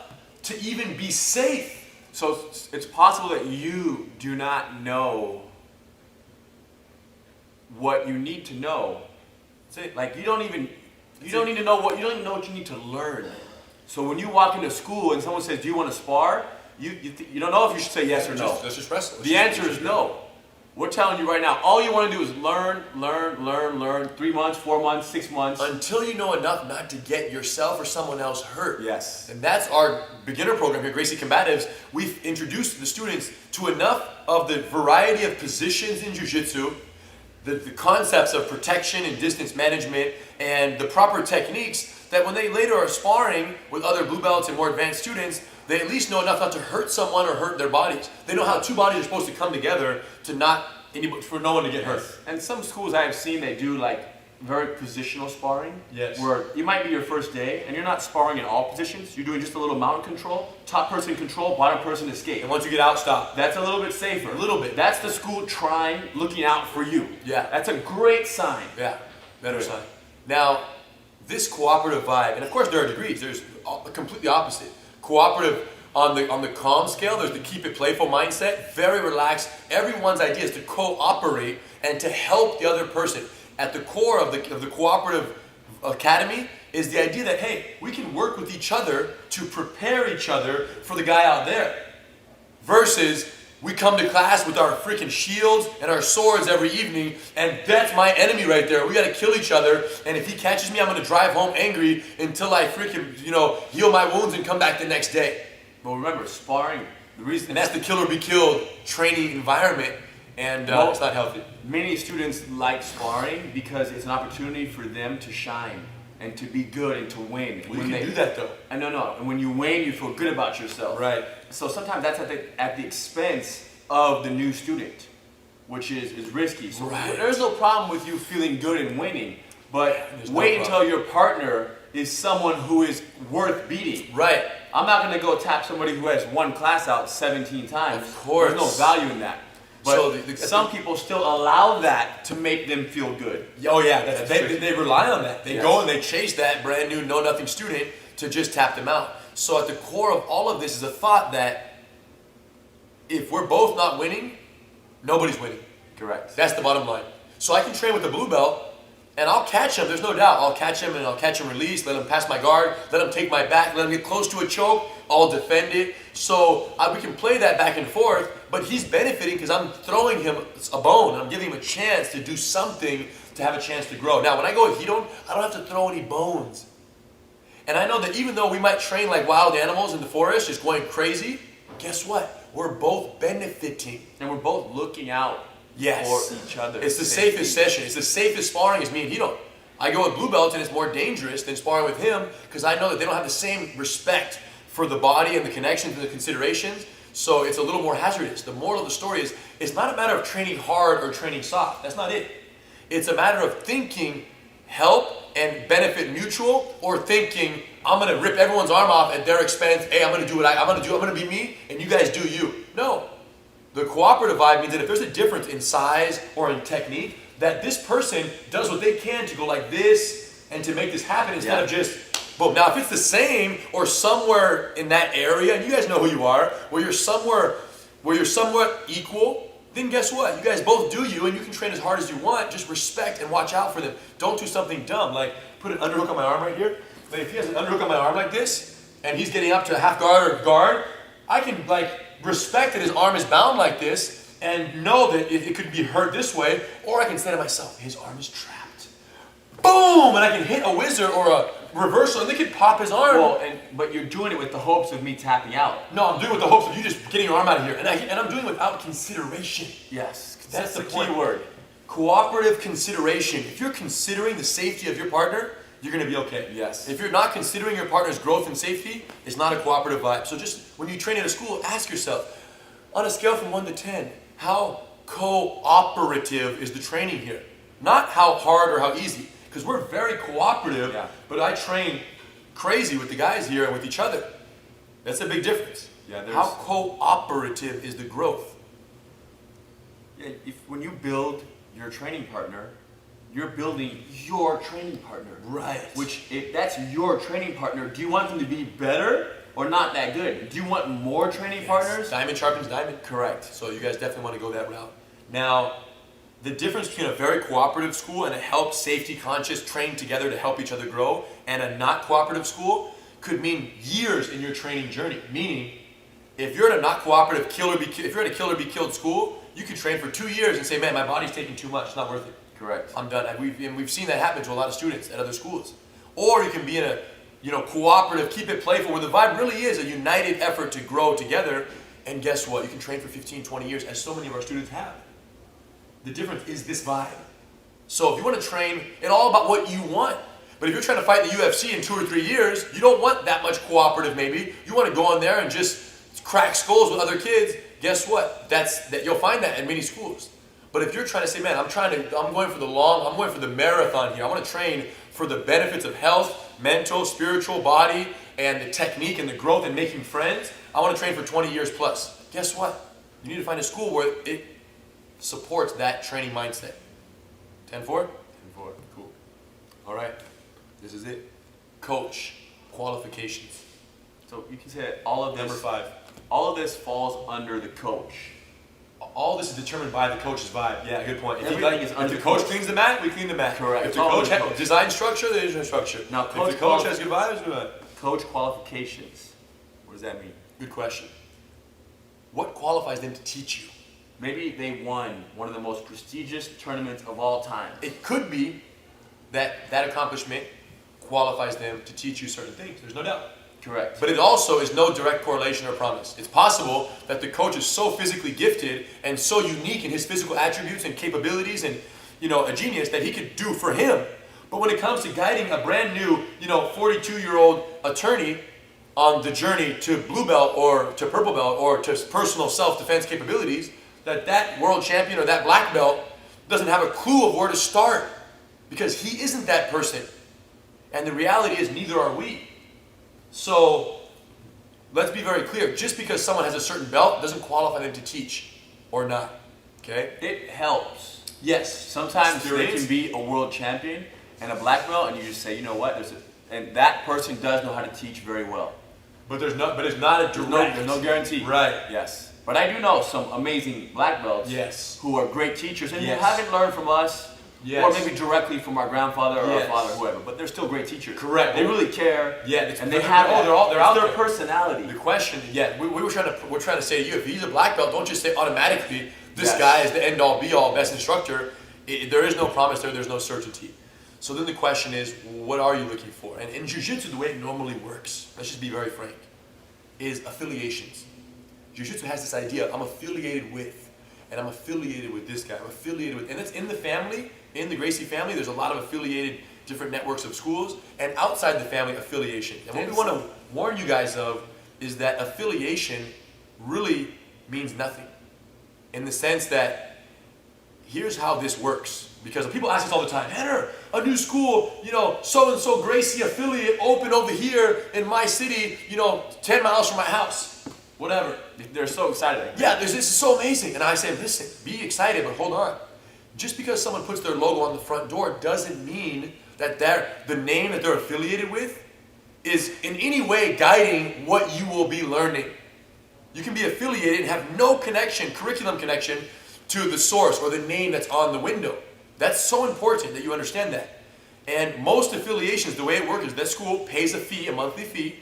to even be safe. So it's possible that you do not know what you need to know. Like you don't even know what you need to learn. So when you walk into school and someone says, "Do you want to spar?" You don't know if you should say yes or no. Let's just wrestle. The answer is no. We're telling you right now, all you want to do is learn. 3 months, 4 months, 6 months. Until you know enough not to get yourself or someone else hurt. Yes. And that's our beginner program here, Gracie Combatives. We've introduced the students to enough of the variety of positions in Jiu-Jitsu, the concepts of protection and distance management, and the proper techniques that when they later are sparring with other blue belts and more advanced students, they at least know enough not to hurt someone or hurt their bodies. They know how two bodies are supposed to come together for no one to get hurt. And some schools I have seen, they do like very positional sparring. Yes. Where it might be your first day and you're not sparring in all positions. You're doing just a little mountain control, top person control, bottom person escape. And once you get out, stop. That's a little bit safer. A little bit. That's the school looking out for you. Yeah. That's a great sign. Yeah, better sign. Now, this cooperative vibe, and of course there are degrees. There's a completely opposite. Cooperative on the calm scale, there's the keep it playful mindset, very relaxed. Everyone's idea is to cooperate and to help the other person. At the core of the cooperative academy is the idea that, hey, we can work with each other to prepare each other for the guy out there. Versus we come to class with our freaking shields and our swords every evening, and that's my enemy right there. We gotta kill each other, and if he catches me, I'm gonna drive home angry until I freaking, heal my wounds and come back the next day. But remember, sparring, And that's the kill or be killed training environment, and it's not healthy. Many students like sparring because it's an opportunity for them to shine and to be good and to win. Well, you can do that though. No. And when you win, you feel good about yourself. Right. So sometimes that's at the expense of the new student, which is risky. So there's no problem with you feeling good and winning, but wait until your partner is someone who is worth beating. Right. I'm not going to go tap somebody who has one class out 17 times. Of course. There's no value in that. But So some people still allow that to make them feel good. Oh yeah, they rely on that. They go and they chase that brand new know-nothing student to just tap them out. So at the core of all of this is a thought that if we're both not winning, nobody's winning. Correct. That's the bottom line. So I can train with the blue belt, and I'll catch him, there's no doubt. I'll catch him and I'll catch him release, let him pass my guard, let him take my back, let him get close to a choke, I'll defend it. So we can play that back and forth, but he's benefiting because I'm throwing him a bone. I'm giving him a chance to do something to have a chance to grow. Now when I go with Hidon, I don't have to throw any bones. And I know that even though we might train like wild animals in the forest, just going crazy, guess what? We're both benefiting. And we're both looking out for each other. It's the safest session. It's the safest sparring is me and Hidon. I go with blue belts and it's more dangerous than sparring with him because I know that they don't have the same respect for the body and the connections and the considerations. So it's a little more hazardous. The moral of the story is it's not a matter of training hard or training soft. That's not it. It's a matter of thinking help and benefit mutual, or thinking I'm gonna rip everyone's arm off at their expense. Hey, I'm gonna do what I'm gonna be me and you guys do you. No. The cooperative vibe means that if there's a difference in size or in technique, that this person does what they can to go like this and to make this happen instead of just boom. Now if it's the same or somewhere in that area, and you guys know who you are, where you're somewhat equal, then guess what? You guys both do you, and you can train as hard as you want. Just respect and watch out for them. Don't do something dumb, like put an underhook on my arm right here. But if he has an underhook on my arm like this, and he's getting up to a half guard or guard, I can respect that his arm is bound like this, and know that it could be hurt this way, or I can say to myself, his arm is trapped. Boom! And I can hit a whizzer or a reversal, and they could pop his arm. But you're doing it with the hopes of me tapping out. No, I'm doing it with the hopes of you just getting your arm out of here. And I'm doing it without consideration. Yes. That's the key word. Cooperative consideration. If you're considering the safety of your partner, you're going to be okay. Yes. If you're not considering your partner's growth and safety, it's not a cooperative vibe. So just when you train at a school, ask yourself, on a scale from 1 to 10, how cooperative is the training here? Not how hard or how easy. Because we're very cooperative, but I train crazy with the guys here and with each other. That's a big difference. Yeah, how cooperative is the growth? Yeah, when you build your training partner, you're building your training partner. Right. Which, if that's your training partner, do you want them to be better or not that good? Do you want more training partners? Diamond sharpens diamond. Correct. So you guys definitely want to go that route. Now, the difference between a very cooperative school and a help, safety conscious, train together to help each other grow, and a not cooperative school could mean years in your training journey. Meaning, if you're at a not cooperative if you're at a kill or be killed school, you could train for 2 years and say, man, my body's taking too much, it's not worth it. Correct. I'm done. And we've seen that happen to a lot of students at other schools. Or you can be in a cooperative, keep it playful, where the vibe really is a united effort to grow together. And guess what? You can train for 15, 20 years, as so many of our students have. The difference is this vibe. So if you want to train, it's all about what you want. But if you're trying to fight in the UFC in 2 or 3 years, you don't want that much cooperative maybe. You want to go in there and just crack skulls with other kids. Guess what? You'll find that in many schools. But if you're trying to say, man, I'm going for the marathon here. I want to train for the benefits of health, mental, spiritual, body, and the technique and the growth and making friends. I want to train for 20 years plus. Guess what? You need to find a school where it supports that training mindset. 10-4? 10-4, cool. All right, this is it. Coach Qualifications. So you can say that all of this, Number 5. all of this falls under the coach. All this is determined by the coach's vibe. Yeah, good point. If the coach cleans the mat, we clean the mat. Correct. If the coach has design structure, there's no structure. Now, if the coach has good vibes, good vibe. Coach qualifications. What does that mean? Good question. What qualifies them to teach you? Maybe they won one of the most prestigious tournaments of all time. It could be that accomplishment qualifies them to teach you certain things. There's no doubt. Correct. But it also is no direct correlation or promise. It's possible that the coach is so physically gifted and so unique in his physical attributes and capabilities and, a genius that he could do for him. But when it comes to guiding a brand new, 42-year-old attorney on the journey to blue belt or to purple belt or to personal self-defense capabilities, that world champion or that black belt doesn't have a clue of where to start because he isn't that person. And the reality is neither are we. So let's be very clear. Just because someone has a certain belt doesn't qualify them to teach or not. Okay? It helps. Yes. Sometimes they can be a world champion and a black belt, and you just say, you know what? And that person does know how to teach very well. But it's not a direct. There's no guarantee. Right. Yes. But I do know some amazing black belts. Yes. Who are great teachers and Yes. who haven't learned from us. Yes. Or maybe directly from our grandfather or Yes. our father, whoever. But they're still great teachers. Correct. They really care. Yeah. And they have they're out their there. personality. The question, we're trying to say to you, if he's a black belt, don't just say automatically this Yes. guy is the end all be all best instructor. There is no promise there. There's no certainty. So then the question is, what are you looking for? And in Jiu-Jitsu, the way it normally works, let's just be very frank, is affiliations. Jiu-Jitsu has this idea, I'm affiliated with, and I'm affiliated with this guy. I'm affiliated with, and it's in the family, in the Gracie family, there's a lot of affiliated different networks of schools, and outside the family, affiliation. And what we want to warn you guys of is that affiliation really means nothing. In the sense that, here's how this works. Because people ask us all the time, Rener, a new school, so-and-so Gracie affiliate open over here in my city, 10 miles from my house. Whatever. They're so excited. Yeah, this is so amazing. And I say, listen, be excited, but hold on. Just because someone puts their logo on the front door doesn't mean that the name that they're affiliated with is in any way guiding what you will be learning. You can be affiliated and have no connection, curriculum connection, to the source or the name that's on the window. That's so important that you understand that. And most affiliations, the way it works is that school pays a fee, a monthly fee,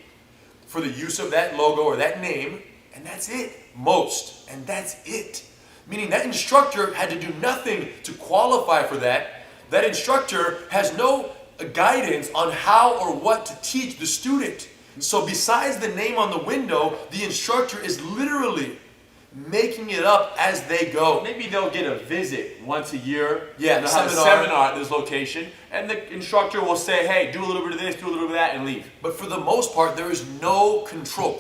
for the use of that logo or that name, and that's it. Most. And that's it. Meaning that instructor had to do nothing to qualify for that. That instructor has no guidance on how or what to teach the student. So besides the name on the window, the instructor is literally making it up as they go. Maybe they'll get a visit once a year. Yeah, they'll have a seminar at this location, and the instructor will say, hey, do a little bit of this, do a little bit of that, and leave. But for the most part, there is no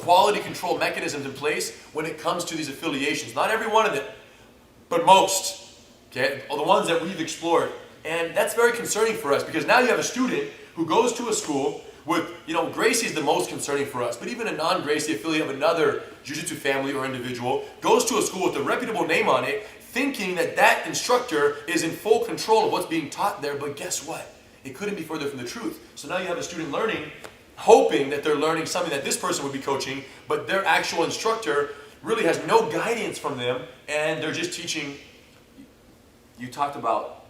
quality control mechanisms in place when it comes to these affiliations. Not every one of them, but most. Okay, all the ones that we've explored. And that's very concerning for us because now you have a student who goes to a school with, Gracie is the most concerning for us, but even a non-Gracie affiliate of another Jiu-Jitsu family or individual goes to a school with a reputable name on it, thinking that instructor is in full control of what's being taught there, but guess what? It couldn't be further from the truth. So now you have a student learning, hoping that they're learning something that this person would be coaching, but their actual instructor really has no guidance from them, and they're just teaching. You talked about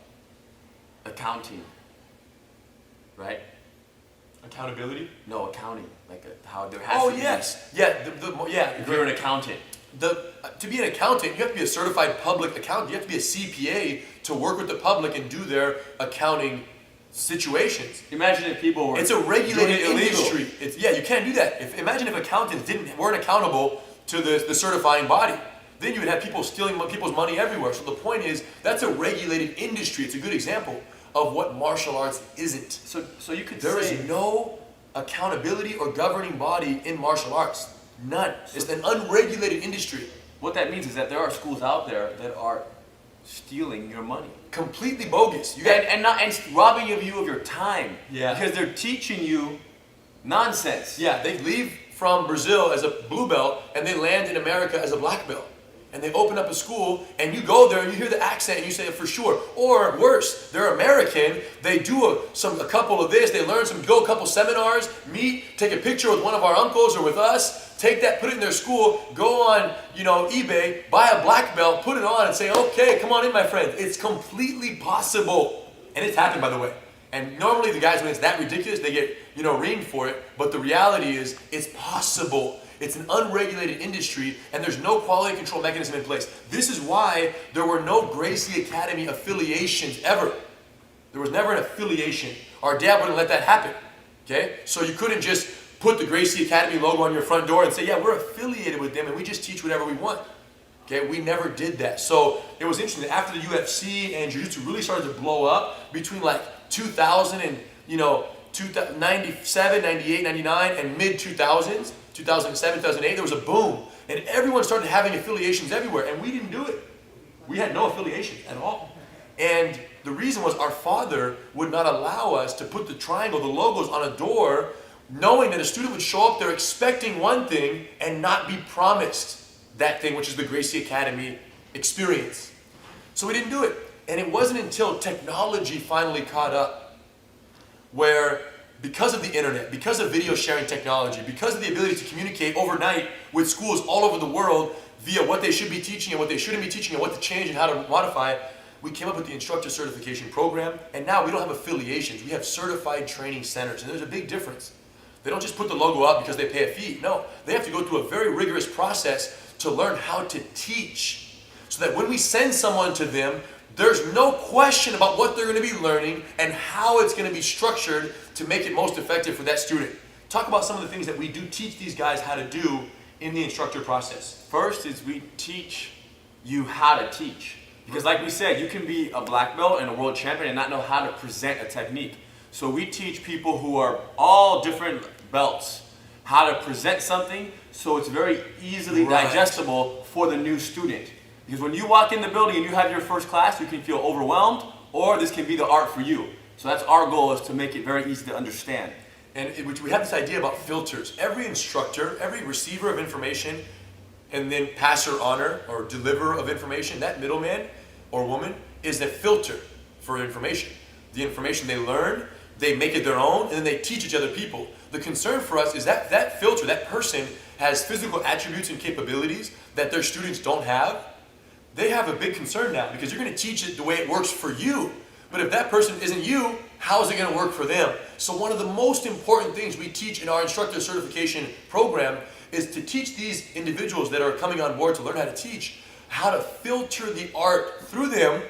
accounting, right? Accountability? No, accounting. How there has Oh, to be. yes. Yeah, If you're an accountant. To be an accountant, you have to be a certified public accountant. You have to be a CPA to work with the public and do their accounting situations. Imagine if people were. It's a regulated doing it illegal. industry. You can't do that. Imagine if accountants weren't accountable to the certifying body. Then you would have people stealing people's money everywhere. So the point is, that's a regulated industry. It's a good example. of what martial arts isn't. So you could There say is no accountability or governing body in martial arts. None. It's an unregulated industry. what that means is that there are schools out there that are stealing your money. Completely bogus. And robbing you of your time. Yeah. Because they're teaching you nonsense. Yeah, they leave from Brazil as a blue belt and they land in America as a black belt. And they open up a school and you go there and you hear the accent and you say for sure. Or worse, they're American, they do a couple of this, they learn go a couple seminars, meet, take a picture with one of our uncles or with us, take that, put it in their school, go on, eBay, buy a black belt, put it on and say, okay, come on in my friend. It's completely possible. And it's happened, by the way. And normally the guys, when it's that ridiculous, they get, reamed for it. But the reality is, it's possible. It's an unregulated industry, and there's no quality control mechanism in place. This is why there were no Gracie Academy affiliations ever. There was never an affiliation. Our dad wouldn't let that happen. Okay? So you couldn't just put the Gracie Academy logo on your front door and say, yeah, we're affiliated with them, and we just teach whatever we want. Okay? We never did that. So it was interesting that after the UFC and Jiu-Jitsu really started to blow up between like 2000 and 97, 98, 99, and mid-2000s, 2007, 2008, there was a boom. And everyone started having affiliations everywhere, and we didn't do it. We had no affiliations at all. And the reason was our father would not allow us to put the triangle, the logos on a door, knowing that a student would show up there expecting one thing and not be promised that thing, which is the Gracie Academy experience. So we didn't do it. And it wasn't until technology finally caught up where, because of the internet, because of video sharing technology, because of the ability to communicate overnight with schools all over the world via what they should be teaching and what they shouldn't be teaching and what to change and how to modify, we came up with the instructor certification program. And now we don't have affiliations, we have certified training centers. And there's a big difference. They don't just put the logo up because they pay a fee. No, they have to go through a very rigorous process to learn how to teach, so that when we send someone to them, there's no question about what they're going to be learning and how it's going to be structured to make it most effective for that student. Talk about some of the things that we do teach these guys how to do in the instructor process. First is we teach you how to teach. Because like we said, you can be a black belt and a world champion and not know how to present a technique. So we teach people who are all different belts how to present something so it's very easily digestible for the new student. Because when you walk in the building and you have your first class, you can feel overwhelmed, or this can be the art for you. So that's our goal, is to make it very easy to understand. And we have this idea about filters. Every instructor, every receiver of information, and then passer honor or deliverer of information, that middleman or woman is a filter for information. The information they learn, they make it their own, and then they teach each other people. The concern for us is that that filter, that person, has physical attributes and capabilities that their students don't have. They have a big concern now because you're going to teach it the way it works for you. But if that person isn't you, how is it going to work for them? So one of the most important things we teach in our instructor certification program is to teach these individuals that are coming on board to learn how to teach, how to filter the art through them,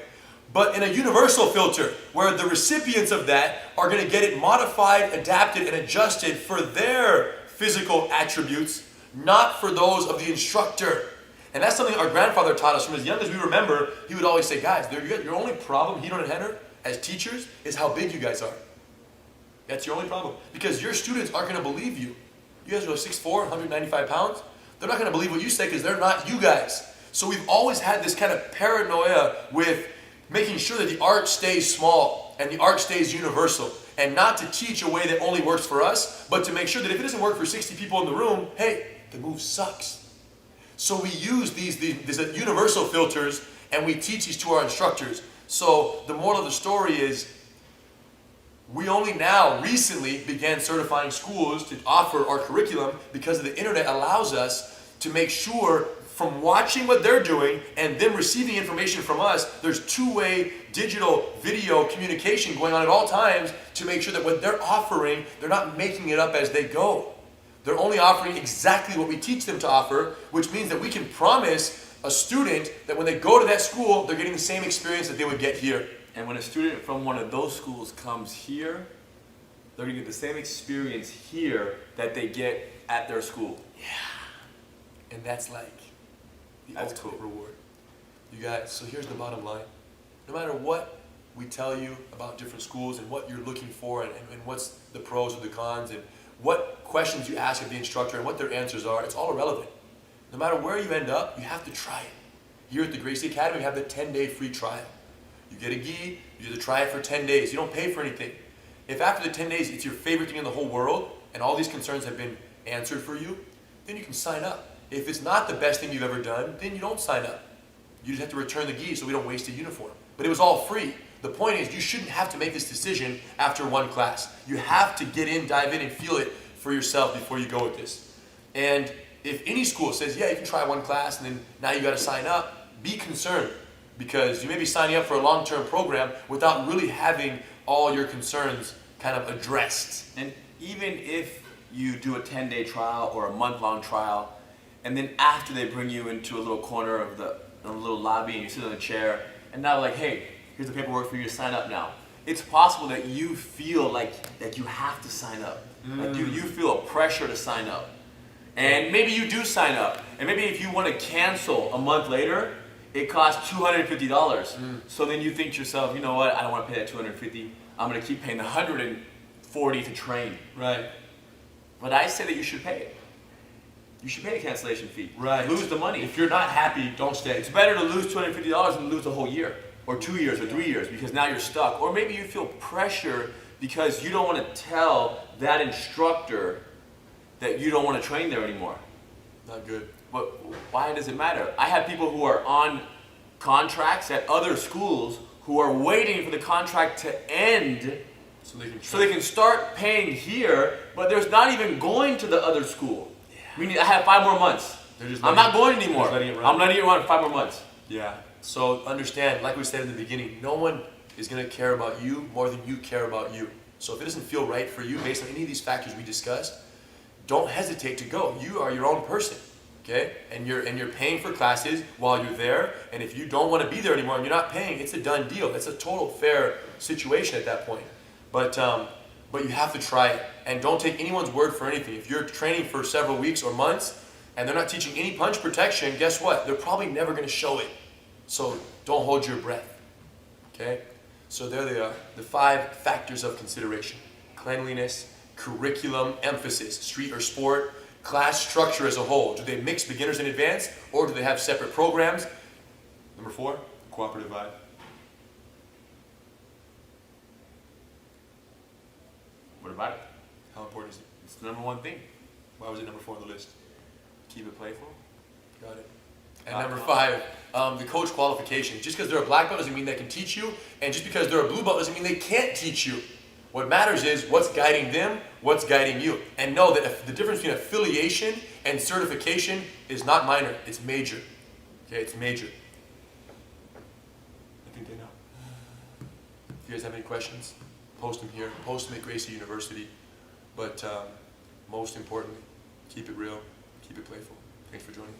but in a universal filter where the recipients of that are going to get it modified, adapted, and adjusted for their physical attributes, not for those of the instructor. And that's something our grandfather taught us from as young as we remember. He would always say, guys, your only problem, Ryron and Rener, as teachers, is how big you guys are. That's your only problem. Because your students aren't going to believe you. You guys are 6'4", 195 pounds. They're not going to believe what you say because they're not you guys. So we've always had this kind of paranoia with making sure that the art stays small and the art stays universal. And not to teach a way that only works for us, but to make sure that if it doesn't work for 60 people in the room, hey, the move sucks. So we use these universal filters and we teach these to our instructors. So the moral of the story is we only now recently began certifying schools to offer our curriculum because the internet allows us to make sure from watching what they're doing and them receiving information from us, there's two-way digital video communication going on at all times to make sure that what they're offering, they're not making it up as they go. They're only offering exactly what we teach them to offer, which means that we can promise a student that when they go to that school, they're getting the same experience that they would get here. And when a student from one of those schools comes here, they're going to get the same experience here that they get at their school. Yeah. And that's like the ultimate reward. You guys, so here's the bottom line. No matter what we tell you about different schools and what you're looking for and what's the pros or the cons and what questions you ask of the instructor and what their answers are. It's all irrelevant. No matter where you end up, you have to try it. Here at the Gracie Academy, we have the 10-day free trial. You get a gi, you get to try it for 10 days. You don't pay for anything. If after the 10 days it's your favorite thing in the whole world and all these concerns have been answered for you, then you can sign up. If it's not the best thing you've ever done, then you don't sign up. You just have to return the gi so we don't waste a uniform. But it was all free. The point is you shouldn't have to make this decision after one class. You have to get in, dive in, and feel it for yourself before you go with this. And if any school says, yeah, you can try one class and then now you got to sign up, be concerned because you may be signing up for a long-term program without really having all your concerns kind of addressed. And even if you do a 10-day trial or a month-long trial, and then after they bring you into a little corner of a little lobby and you sit on a chair, and now like, hey, here's the paperwork for you to sign up now. It's possible that you feel like that you have to sign up. Like you feel a pressure to sign up. And maybe you do sign up. And maybe if you want to cancel a month later, it costs $250. So then you think to yourself, you know what, I don't want to pay that $250. I'm going to keep paying the $140 to train. Right. But I say that you should pay it. You should pay the cancellation fee. Right. Lose the money. If you're not happy, don't stay. It's better to lose $250 than lose a whole year, or 2 years, or 3 years, because now you're stuck. Or maybe you feel pressure because you don't want to tell that instructor that you don't want to train there anymore. Not good. But why does it matter? I have people who are on contracts at other schools who are waiting for the contract to end so they can start paying here, but there's not even going to the other school. Yeah. Meaning I have 5 more months. I'm not going anymore. I'm letting it run 5 more months. Yeah. So understand, like we said in the beginning, no one is going to care about you more than you care about you. So if it doesn't feel right for you based on any of these factors we discussed, don't hesitate to go. You are your own person, okay? And you're paying for classes while you're there. And if you don't want to be there anymore and you're not paying, it's a done deal. It's a total fair situation at that point. But you have to try it. And don't take anyone's word for anything. If you're training for several weeks or months and they're not teaching any punch protection, guess what? They're probably never going to show it. So don't hold your breath, okay? So there they are, the 5 factors of consideration. Cleanliness, curriculum, emphasis, street or sport, class structure as a whole. Do they mix beginners and advanced, or do they have separate programs? Number 4, cooperative vibe. What about it? How important is it? It's the number 1 thing. Why was it number 4 on the list? Keep it playful. Got it. And number 5, the coach qualification. Just because they're a black belt doesn't mean they can teach you, and just because they're a blue belt doesn't mean they can't teach you. What matters is what's guiding them, what's guiding you. And know that if the difference between affiliation and certification is not minor, it's major. Okay, it's major. I think they know. If you guys have any questions, post them here. Post them at Gracie University. But most importantly, keep it real, keep it playful. Thanks for joining.